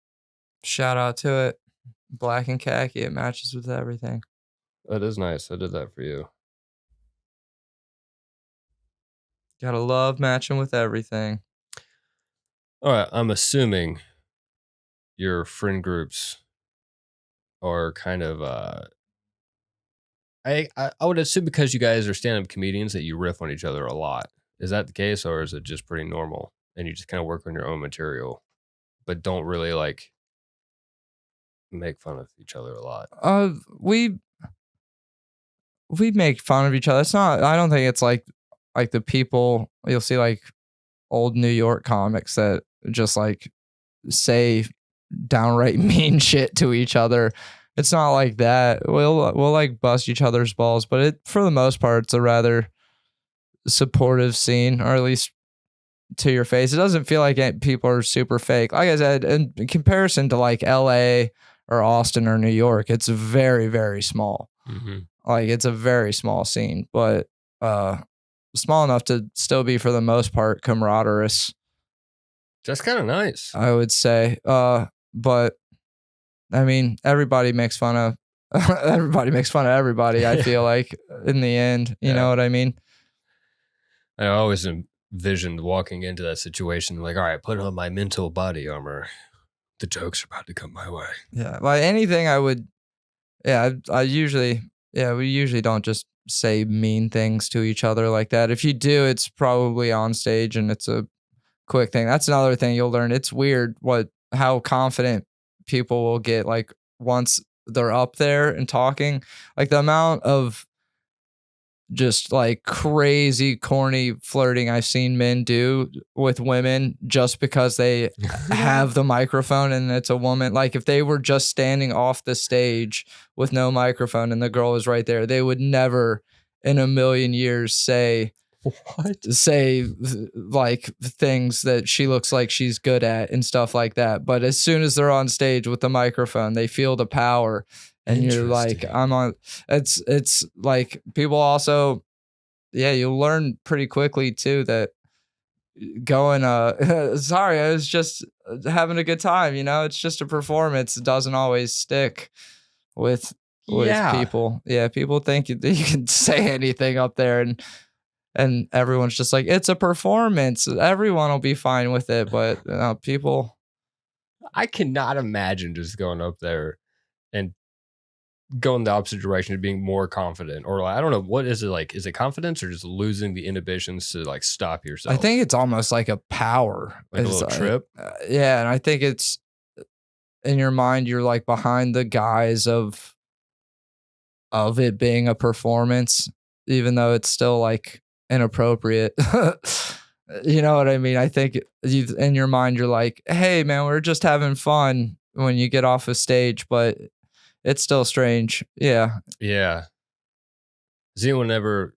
Shout out to it. Black and khaki. It matches with everything. That is nice. I did that for you. Gotta love matching with everything. All right. I'm assuming your friend groups are kind of I would assume because you guys are stand-up comedians that you riff on each other a lot. Is that the case, or is it just pretty normal and you just kind of work on your own material, but don't really like make fun of each other a lot? We we make fun of each other. It's not. I don't think it's like the people you'll see like old New York comics that just like say downright mean shit to each other. It's not like that. We'll like bust each other's balls, but it for the most part it's a rather supportive scene, or at least to your face. It doesn't feel like people are super fake. Like I said, in comparison to like LA or Austin or New York, it's very, very small. Mm-hmm. Like it's a very small scene, but small enough to still be for the most part camaraderie. That's kind of nice. I would say. But I mean, everybody makes fun of everybody. I feel like in the end, you know what I mean? I always envisioned walking into that situation like, all right, put on my mental body armor. The jokes are about to come my way. Yeah, like anything I would. Yeah, we usually don't just say mean things to each other like that. If you do, it's probably on stage and it's a quick thing. That's another thing you'll learn. It's weird how confident people will get like once they're up there and talking. Like the amount of just like crazy corny flirting I've seen men do with women just because they have the microphone and it's a woman. Like if they were just standing off the stage with no microphone and the girl was right there, they would never in a million years say like things that she looks like she's good at and stuff like that. But as soon as they're on stage with the microphone, they feel the power. And you're like, I'm on. It's like people also, yeah, you'll learn pretty quickly too that going, sorry, I was just having a good time. You know, it's just a performance. It doesn't always stick with people. Yeah, people think you can say anything up there and everyone's just like, it's a performance. Everyone will be fine with it, but people. I cannot imagine just going up there and going the opposite direction of being more confident, or like, I don't know, what is it like? Is it confidence or just losing the inhibitions to like stop yourself? I think it's almost like a power, like a little trip. Yeah, and I think it's in your mind. You're like behind the guise of it being a performance, even though it's still like inappropriate. You know what I mean? I think in your mind you're like, hey man, we're just having fun when you get off a stage, but it's still strange. Yeah. Yeah. Has anyone ever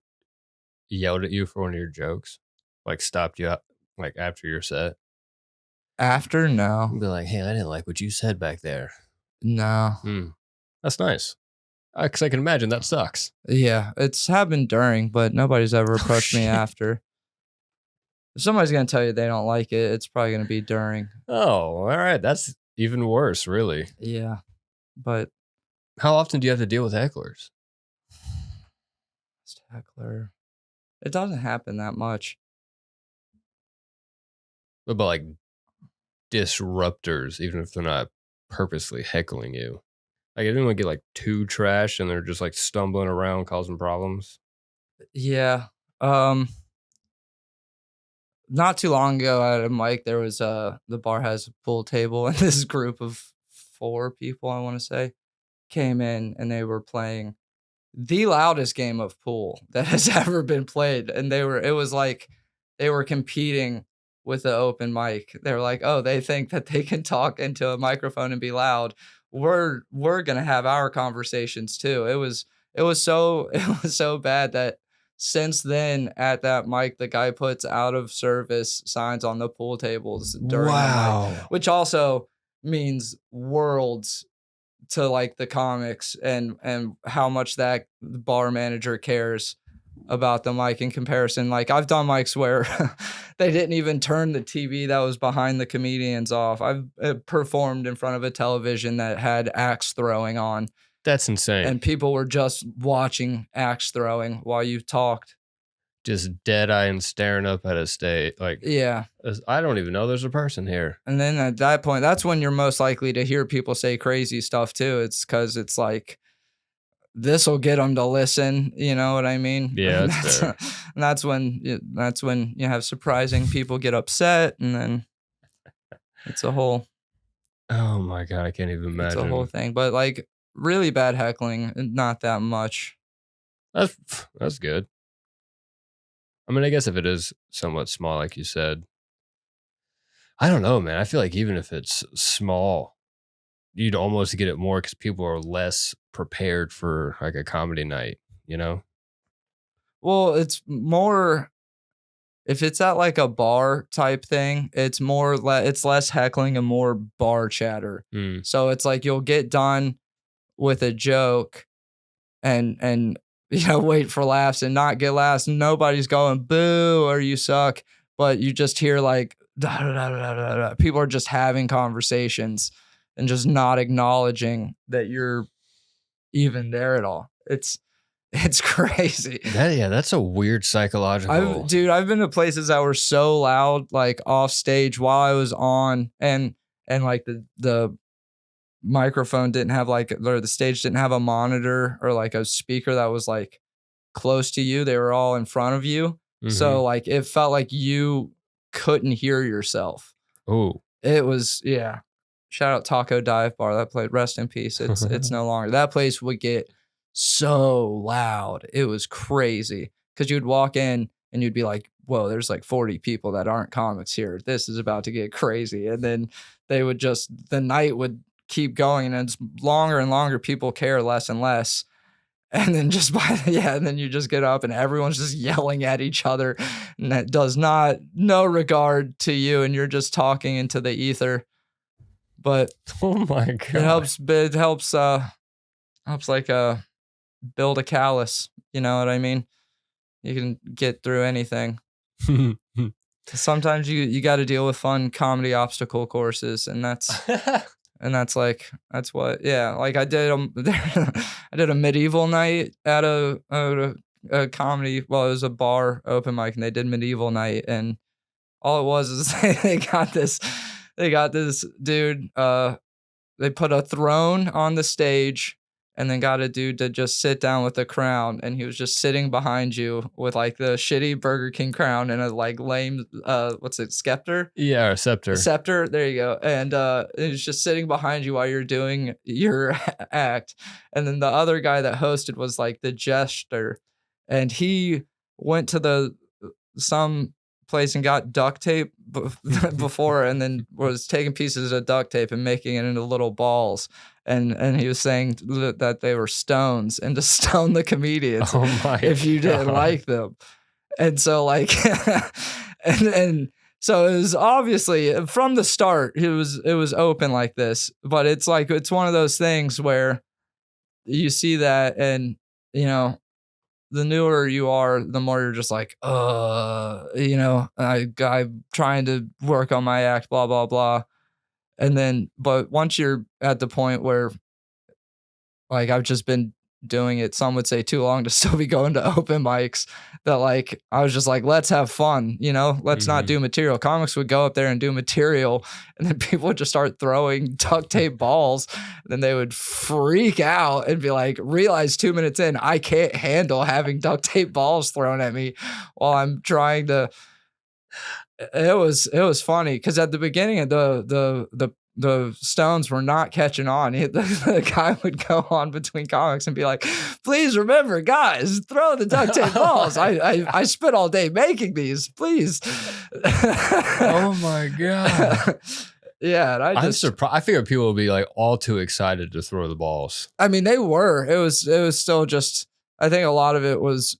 yelled at you for one of your jokes? Like stopped you up like after your set? After? No. Be like, hey, I didn't like what you said back there. No. That's nice. Because I can imagine that sucks. Yeah. It's happened during, but nobody's ever approached me after. If somebody's going to tell you they don't like it, it's probably going to be during. Oh, all right. That's even worse, really. Yeah. But how often do you have to deal with hecklers? Heckler. It doesn't happen that much. What about like disruptors, even if they're not purposely heckling you? Like, anyone get like too trash and they're just like stumbling around causing problems? Yeah. Not too long ago at a mic, there was the bar has a pool table, and this group of 4 people, I want to say, came in and they were playing the loudest game of pool that has ever been played. And it was like they were competing with the open mic. They were like, oh, they think that they can talk into a microphone and be loud. We're gonna have our conversations too. It was so bad that since then at that mic, the guy puts out of service signs on the pool tables during the mic, which also means worlds to like the comics and how much that bar manager cares about the mic in comparison. Like I've done mics where they didn't even turn the TV that was behind the comedians off. I've performed in front of a television that had axe throwing on. That's insane. And people were just watching axe throwing while you talked. Just dead eye and staring up at a stage. Like, yeah, I don't even know there's a person here. And then at that point, that's when you're most likely to hear people say crazy stuff too. It's because it's like, this will get them to listen. You know what I mean? Yeah, that's when you have surprising people get upset, and then it's a whole. Oh my God, I can't even imagine. It's a whole thing, but like really bad heckling, not that much. That's good. I mean, I guess if it is somewhat small, like you said, I don't know, man. I feel like even if it's small, you'd almost get it more because people are less prepared for like a comedy night, you know? Well, it's more if it's at like a bar type thing, it's more it's less heckling and more bar chatter. Mm. So it's like you'll get done with a joke and wait for laughs and not get laughs. Nobody's going boo or you suck, but you just hear like da, da, da, da, da, da. People are just having conversations and just not acknowledging that you're even there at all. It's crazy. That's a weird psychological. I've been to places that were so loud, like off stage while I was on, and like the microphone didn't have or the stage didn't have a monitor or like a speaker that was like close to you. They were all in front of you. Mm-hmm. So like it felt like you couldn't hear yourself. Oh. It was, yeah. Shout out Taco Dive Bar. That played, rest in peace. It's no longer. That place would get so loud. It was crazy. Because you'd walk in and you'd be like, whoa, there's like 40 people that aren't comics here. This is about to get crazy. And then the night would keep going and it's longer and longer. People care less and less. And then and then you just get up and everyone's just yelling at each other and that does no regard to you. And you're just talking into the ether. But oh my God, it helps like build a callus. You know what I mean? You can get through anything. Sometimes you got to deal with fun comedy obstacle courses, and that's what like I did a medieval night at a comedy. Well, it was a bar open mic, and they did medieval night, and all it was is they got this dude. They put a throne on the stage and then got a dude to just sit down with a crown, and he was just sitting behind you with like the shitty Burger King crown and a like lame what's it, scepter? Yeah, a scepter. A scepter, there you go. And he was just sitting behind you while you're doing your act. And then the other guy that hosted was like the jester, and he went to some place and got duct tape before and then was taking pieces of duct tape and making it into little balls, and he was saying that they were stones and to stone the comedians if you didn't like them. And so like and so it was obviously from the start it was open like this, but it's like it's one of those things where you see that, and the newer you are, the more you're just like, I'm trying to work on my act, blah, blah, blah. And then, but once you're at the point where like I've just been doing it, some would say too long to still be going to open mics, that like I was just like, let's have fun, let's not do material. Comics would go up there and do material, and then people would just start throwing duct tape balls, and then they would freak out and be like, realize 2 minutes in, I can't handle having duct tape balls thrown at me while I'm trying to. It was funny because at the beginning of the stones were not catching on. The guy would go on between comics and be like, please remember, guys, throw the duct tape balls. I spent all day making these, please. Oh my God. Yeah. And I'm surprised. I figured people would be like all too excited to throw the balls. I mean, they were. It was still just, I think a lot of it was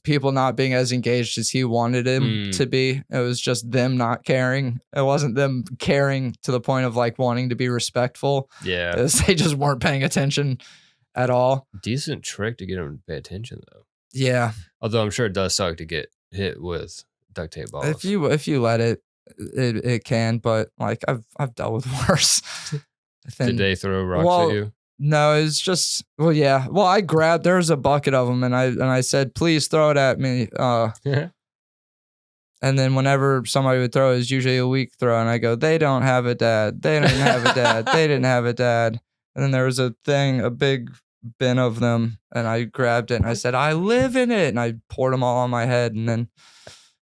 people not being as engaged as he wanted him to be. It was just them not caring. It wasn't them caring to the point of like wanting to be respectful. Yeah. They just weren't paying attention at all. Decent trick to get them to pay attention though. Yeah. Although I'm sure it does suck to get hit with duct tape balls. If you let it can, but like I've dealt with worse. Did they throw rocks at you? No, it's just, well, yeah. Well, I grabbed, there was a bucket of them, and I said, please throw it at me. And then whenever somebody would throw, it was usually a weak throw, and I go, they don't have a dad. They didn't have a dad. They didn't have a dad. And then there was a big bin of them, and I grabbed it, and I said, I live in it. And I poured them all on my head, and then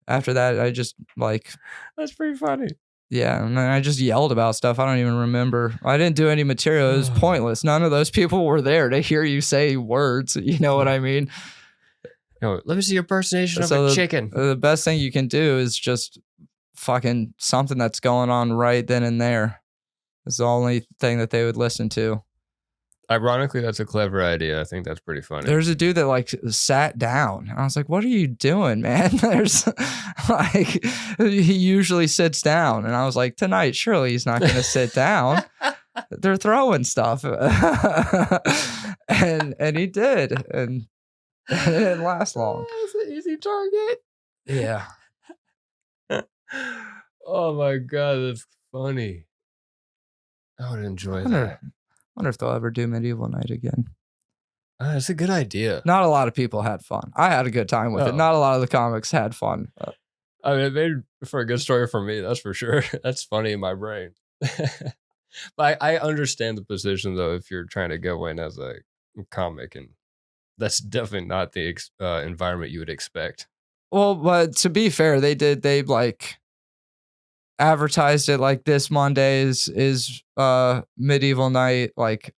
after that, I just like. That's pretty funny. Yeah, and then I just yelled about stuff. I don't even remember. I didn't do any material. It was pointless. None of those people were there to hear you say words. You know what I mean? Let me see your impersonation of So a chicken. the best thing you can do is just fucking something that's going on right then and there. It's the only thing that they would listen to. Ironically, that's a clever idea. I think that's pretty funny. There's a dude that like sat down. And I was like, what are you doing, man? There's like, he usually sits down. And I was like, tonight, surely he's not going to sit down. They're throwing stuff. and he did. And it didn't last long. That's an easy target. Yeah. Oh my God, that's funny. I would enjoy that. Wonder if they'll ever do Medieval Night again. That's a good idea. Not a lot of people had fun. I had a good time with it. Not a lot of the comics had fun. I mean, it made for a good story for me, that's for sure. That's funny in my brain. But I understand the position, though, if you're trying to go in as a comic, and that's definitely not the environment you would expect. Well, but to be fair, they like advertised it like this Monday is Medieval Night, like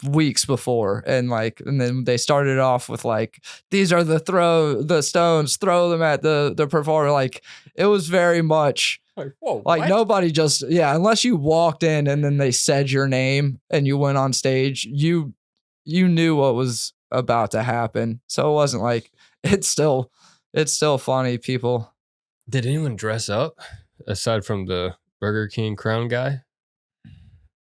weeks before, and then they started off with like, these are the stones, throw them at the performer. Like, it was very much like, whoa, like what? nobody just, unless you walked in and then they said your name and you went on stage, you knew what was about to happen. So it wasn't like, it's still funny. People, did anyone dress up aside from the Burger King crown guy?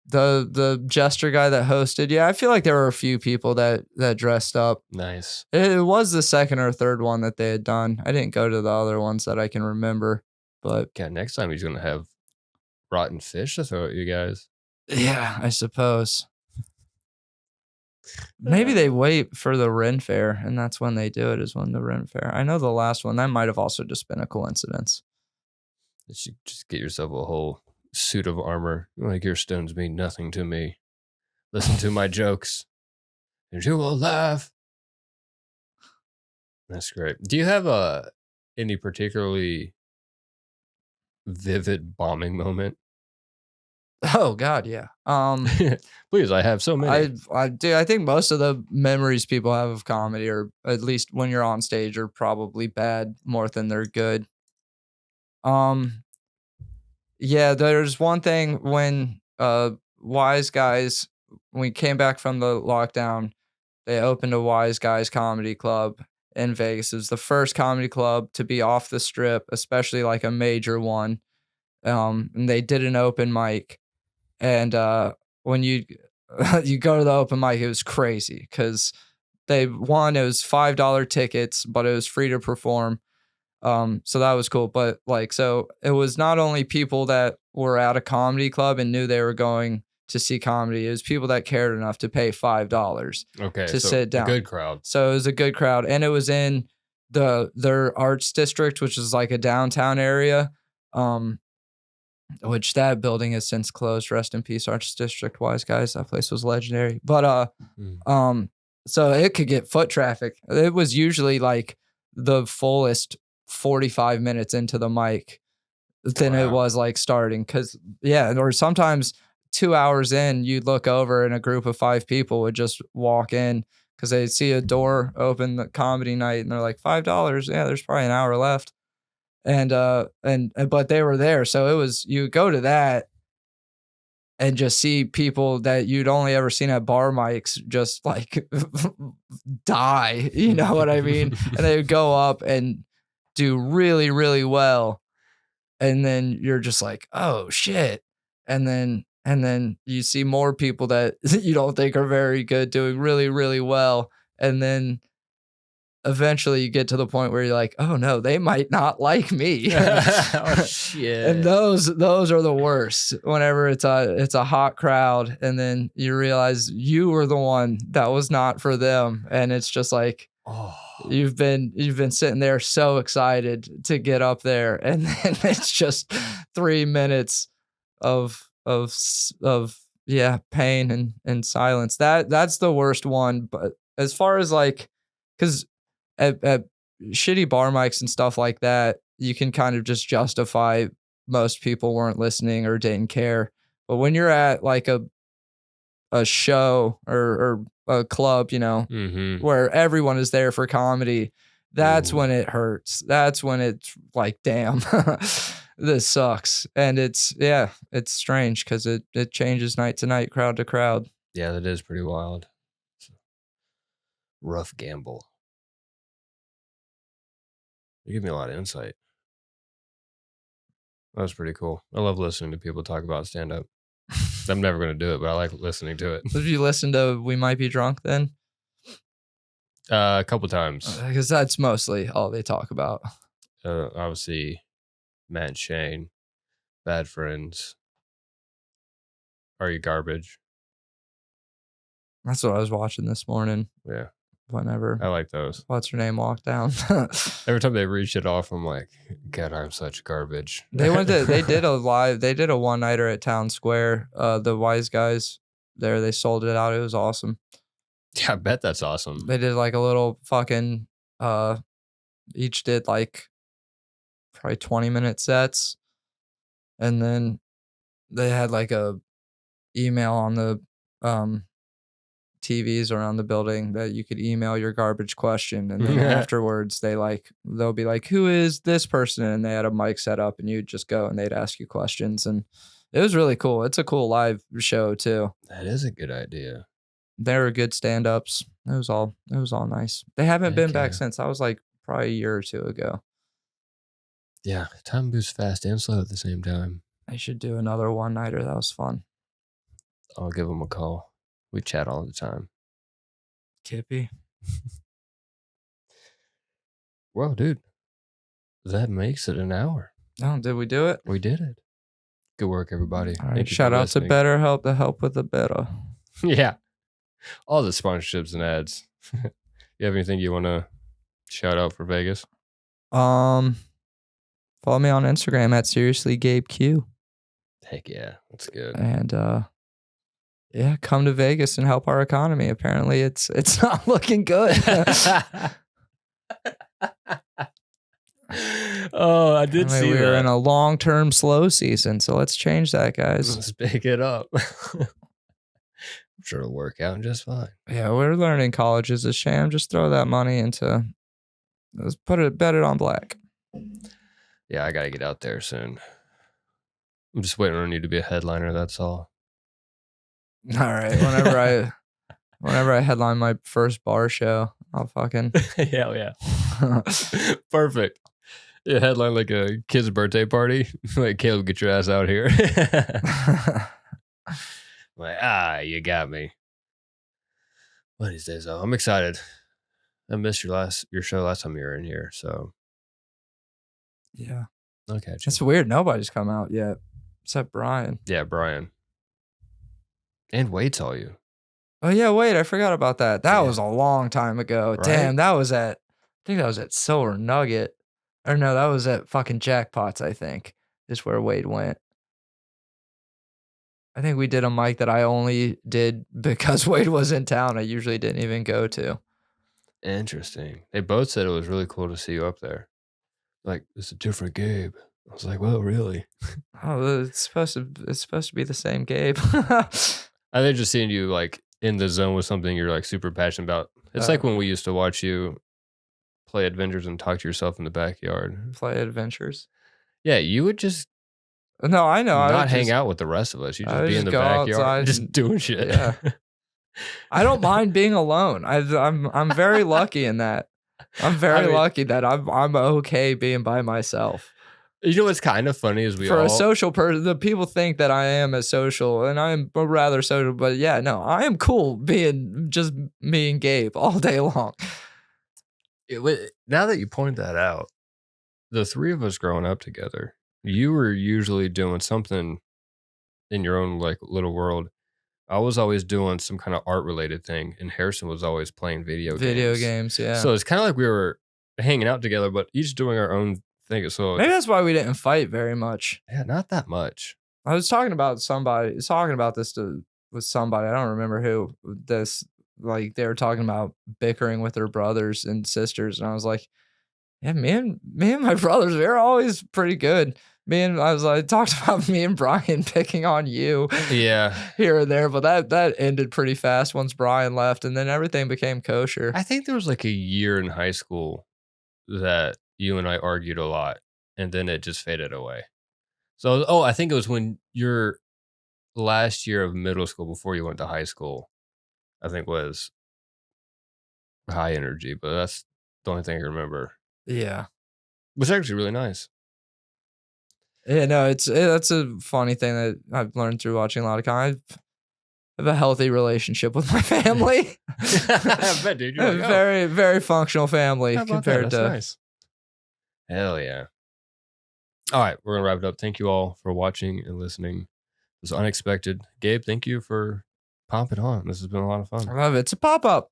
The jester guy that hosted, I feel like there were a few people that dressed up. Nice. It was the second or third one that they had done. I didn't go to the other ones that I can remember, but yeah, next time he's gonna have rotten fish to throw at you guys. Yeah, I suppose. Maybe they wait for the Ren Fair, and that's when they do it, is when the Ren Fair. I know the last one, that might have also just been a coincidence. You should just get yourself a whole suit of armor. Like, your stones mean nothing to me. Listen to my jokes, and you will laugh. That's great. Do you have any particularly vivid bombing moment? Oh God, yeah. Please, I have so many. I do. I think most of the memories people have of comedy, or at least when you're on stage, are probably bad more than they're good. Yeah, there's one thing when Wise Guys, when we came back from the lockdown, they opened a Wise Guys comedy club in Vegas. It was the first comedy club to be off the strip, especially like a major one. And they did an open mic, and when you you go to the open mic, it was crazy because it was $5 tickets, but it was free to perform. So that was cool. But so it was not only people that were at a comedy club and knew they were going to see comedy, it was people that cared enough to pay $5 to sit down. A good crowd. So it was a good crowd, and it was in their arts district, which is like a downtown area. Which that building has since closed. Rest in peace, Arts District, Wise Guys. That place was legendary. But so it could get foot traffic. It was usually like the fullest 45 minutes into the mic than it was like starting. Or sometimes 2 hours in, you'd look over and a group of 5 people would just walk in because they'd see a door open, the comedy night, and they're like, $5. Yeah, there's probably an hour left. But they were there. So it was, you go to that and just see people that you'd only ever seen at bar mics just like die, you know what I mean? And they would go up and do really, really well. And then you're just like, oh shit. And then you see more people that you don't think are very good doing really, really well. And then eventually you get to the point where you're like, oh no, they might not like me. Oh shit. And those are the worst whenever it's a hot crowd and then you realize you were the one that was not for them. And it's just like, you've been sitting there so excited to get up there, and then it's just 3 minutes of pain and silence. That's the worst one. But as far as like, because at shitty bar mics and stuff like that, you can kind of just justify most people weren't listening or didn't care. But when you're at like a show or a club, where everyone is there for comedy, That's Mhm. when it hurts. That's when it's like, damn, this sucks. And it's strange because it changes night to night, crowd to crowd. Yeah, that is pretty wild. It's a rough gamble. You give me a lot of insight. That was pretty cool. I love listening to people talk about stand up. I'm never going to do it, but I like listening to it. If you listen to We Might Be Drunk then? A couple times. Because that's mostly all they talk about. Obviously, Matt and Shane, Bad Friends. Are You Garbage? That's what I was watching this morning. Yeah. Whenever I like those. What's her name walked down. Every time they reach it off, I'm like, God, I'm such garbage. They did a one-nighter at Town Square. The Wise Guys there, they sold it out. It was awesome. Yeah, I bet that's awesome. They did like a little fucking each did like probably 20-minute sets. And then they had like a email on the TVs around the building that you could email your garbage question, and then afterwards they'll be like, who is this person? And they had a mic set up and you'd just go and they'd ask you questions, and it was really cool. It's a cool live show too. That is a good idea. They were good stand-ups. It was all nice. They haven't been back Okay. since. I was like probably a year or two ago. Yeah, time moves fast and slow at the same time. I should do another one-nighter. That was fun. I'll give them a call. We chat all the time. Kippy. Well, dude, that makes it an hour. Oh, did we do it? We did it. Good work, everybody. All right. Thank you Shout for out to listening. BetterHelp to help with the better. Yeah. All the sponsorships and ads. You have anything you want to shout out for Vegas? Follow me on Instagram at SeriouslyGabeQ. Heck yeah, that's good. And yeah, come to Vegas and help our economy. Apparently it's not looking good. Oh, I did see we're that. in a long-term slow season, so let's change that, guys. Let's pick it up. I'm sure it'll work out just fine. Yeah, we're learning college is a sham. Just throw that money into, let's bet it on black. Yeah, I gotta get out there soon. I'm just waiting on you to be a headliner, that's all. All right. Whenever I headline my first bar show, I'll fucking Hell yeah. Perfect. Yeah, headline like a kid's birthday party. Like, Caleb, get your ass out here. Like, you got me. One of these days, though, I'm excited. I missed your show last time you were in here, so yeah. I'll catch you. It's weird. Nobody's come out yet except Brian. Yeah, Brian. And Wade saw you. Oh yeah, wait, I forgot about that. That Yeah. was a long time ago. Right? Damn, I think that was at Silver Nugget. Or no, that was at fucking Jackpots, I think. Is where Wade went. I think we did a mic that I only did because Wade was in town. I usually didn't even go to. Interesting. They both said it was really cool to see you up there. Like, it's a different Gabe. I was like, well, really? Oh, it's supposed to be the same Gabe. I think just seeing you like in the zone with something you're like super passionate about. It's like when we used to watch you play Avengers and talk to yourself in the backyard. Play Adventures. Yeah, you would just No, I know. not hang out with the rest of us. You just be in the go backyard outside just doing shit. Yeah. I don't mind being alone. I'm very lucky in that. I'm very lucky that I'm okay being by myself. You know what's kind of funny is For a social person, the people think that I am a social, and I'm rather social. But yeah, no, I am cool being just me and Gabe all day long. Now that you point that out, the three of us growing up together, you were usually doing something in your own like little world. I was always doing some kind of art related thing, and Harrison was always playing video games. Yeah. So it's kind of like we were hanging out together, but each doing our own thing. So maybe that's why we didn't fight very much. Yeah, not that much. I was talking about this with somebody. I don't remember who. Like they were talking about bickering with their brothers and sisters, and I was like, yeah, me and my brothers, we were always pretty good. I talked about me and Brian picking on you. Yeah. Here and there, but that ended pretty fast once Brian left, and then everything became kosher. I think there was like a year in high school that you and I argued a lot, and then it just faded away. So, I think it was when your last year of middle school before you went to high school, I think was high energy, but that's the only thing I remember. Yeah. It was actually really nice. Yeah, no, that's a funny thing that I've learned through watching a lot of comedy. I have a healthy relationship with my family. I bet, dude. You're A like, oh, very, very functional family how about that? compared That's to nice. Hell yeah. All right, we're gonna wrap it up. Thank you all for watching and listening. It was unexpected. Gabe, thank you for popping on. This has been a lot of I fun. love it. It's a pop-up.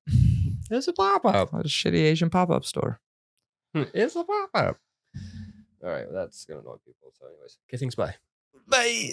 It's a pop-up. A shitty Asian pop-up store. It's a pop-up. All right, well, that's gonna annoy people. So anyways, okay, thanks, bye. Bye.